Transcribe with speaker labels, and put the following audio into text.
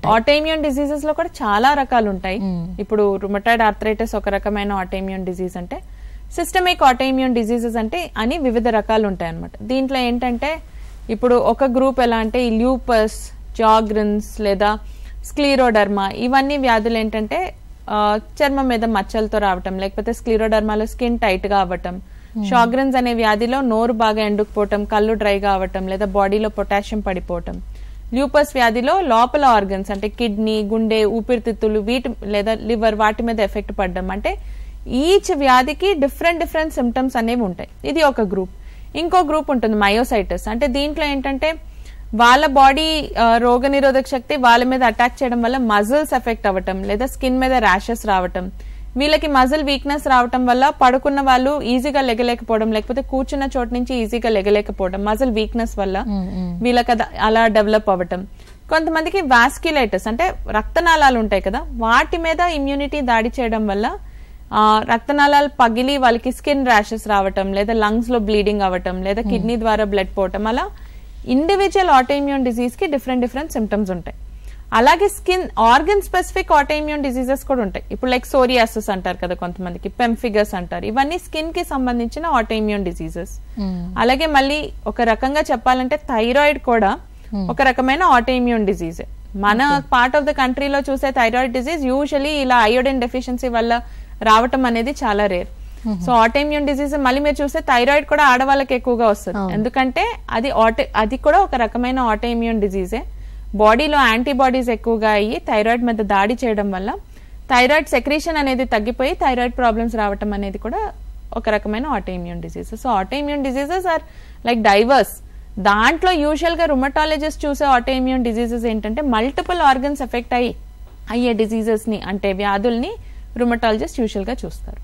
Speaker 1: ఉంటాయి?
Speaker 2: Autoimmune diseases లో కూడా చాలా రకాలు ఉంటాయి. ఇప్పుడు రుమటాయిడ్ ఆర్థరైటిస్ ఒక రకమైన ఆటోఇమ్యూన్ డిసీజ్ అంటే, సిస్టమిక్ ఆటోఇమ్యూన్ డిసీజెస్ అంటే అని వివిధ రకాలు ఉంటాయి అన్నమాట. దీంట్లో ఏంటంటే ఇప్పుడు ఒక గ్రూప్ ఎలా అంటే ఈ ల్యూపస్, జాగ్రిన్స్ లేదా స్క్లీరోడర్మా, ఇవన్నీ వ్యాధులు ఏంటంటే చర్మం మీద మచ్చలతో రావటం, లేకపోతే స్క్లీరోడర్మాలో స్కిన్ టైట్ గా అవ్వటం, షాగ్రిన్స్ అనే వ్యాధిలో నోరు బాగా ఎండుకుపోవటం, కళ్ళు డ్రైగా అవ్వటం లేదా బాడీలో పొటాషియం పడిపోవటం, ల్యూపస్ వ్యాధిలో లోపల ఆర్గన్స్ అంటే కిడ్నీ, గుండె, ఊపిరితిత్తులు వీటి లేదా లివర్ వాటి మీద ఎఫెక్ట్ పడడం. అంటే ఈచ్ వ్యాధికి డిఫరెంట్ సిమ్టమ్స్ అనేవి ఉంటాయి. ఇది ఒక గ్రూప్. ఇంకో గ్రూప్ ఉంటుంది మయోసైటిస్. అంటే దీంట్లో ఏంటంటే వాళ్ళ బాడీ రోగనిరోధక శక్తి వాళ్ళ మీద అటాక్ చేయడం వల్ల మజిల్స్ ఎఫెక్ట్ అవ్వటం లేదా స్కిన్ మీద ర్యాషెస్ రావటం, వీళ్ళకి మజిల్ వీక్నెస్ రావటం వల్ల పడుకున్న వాళ్ళు ఈజీగా లెగలేకపోవడం, లేకపోతే కూర్చున్న చోటు నుంచి ఈజీగా లెగలేకపోవడం, మజిల్ వీక్నెస్ వల్ల వీళ్ళకి అలా డెవలప్ అవ్వటం. కొంతమందికి వాస్క్యులైటిస్ అంటే రక్తనాళాలు ఉంటాయి కదా, వాటి మీద ఇమ్యూనిటీ దాడి చేయడం వల్ల రక్తనాళాలు పగిలి వాళ్ళకి స్కిన్ ర్యాషెస్ రావటం, లేదా లంగ్స్ లో బ్లీడింగ్ అవ్వటం, లేదా కిడ్నీ ద్వారా బ్లడ్ పోవటం. అలా ఇండివిజువల్ ఆటోఇమ్యూన్ డిసీజ్ కి డిఫరెంట్ సిమ్టమ్స్ ఉంటాయి. అలాగే skin organ specific autoimmune diseases కూడా ఉంటాయి. ఇప్పుడు లైక్ సోరియాసిస్ అంటారు కదా కొంతమందికి, పెంఫిగస్ అంటారు. ఇవన్నీ స్కిన్ కి సంబంధించిన ఆటోఇమ్యూన్ డిసీజెస్. అలాగే మళ్ళీ ఒక రకంగా చెప్పాలంటే థైరాయిడ్ కూడా ఒక రకమైన ఆటోఇమ్యూన్ డిసీజే. మన పార్ట్ ఆఫ్ ద కంట్రీలో చూసే థైరాయిడ్ డిసీజ్ యూజువలీ ఇలా అయోడిన్ డెఫిషియన్సీ వల్ల రావటం అనేది చాలా రేర్. సో ఆటోఇమ్యూన్ డిసీజ్ మళ్ళీ మీరు చూస్తే థైరాయిడ్ కూడా ఆడవాళ్ళకి ఎక్కువగా వస్తుంది. ఎందుకంటే అది కూడా ఒక రకమైన ఆటోఇమ్యూన్ డిసీజే. బాడీలో యాంటీబాడీస్ ఎక్కువగా అయ్యి థైరాయిడ్ మీద దాడి చేయడం వల్ల థైరాయిడ్ సెక్రీషన్ అనేది తగ్గిపోయి థైరాయిడ్ ప్రాబ్లమ్స్ రావటం అనేది కూడా ఒక రకమైన autoimmune diseases. So autoimmune diseases are like diverse. దాంట్లో యూజువల్ గా రుమటాలజిస్ట్ చూసే ఆటోఇమ్యూన్ డిసీజెస్ ఏంటంటే మల్టిపుల్ ఆర్గన్స్ ఎఫెక్ట్ అయ్యే డిసీజెస్ ని అంటే వ్యాధుల్ని రుమటాలజిస్ట్ యూజువల్ గా చూస్తారు.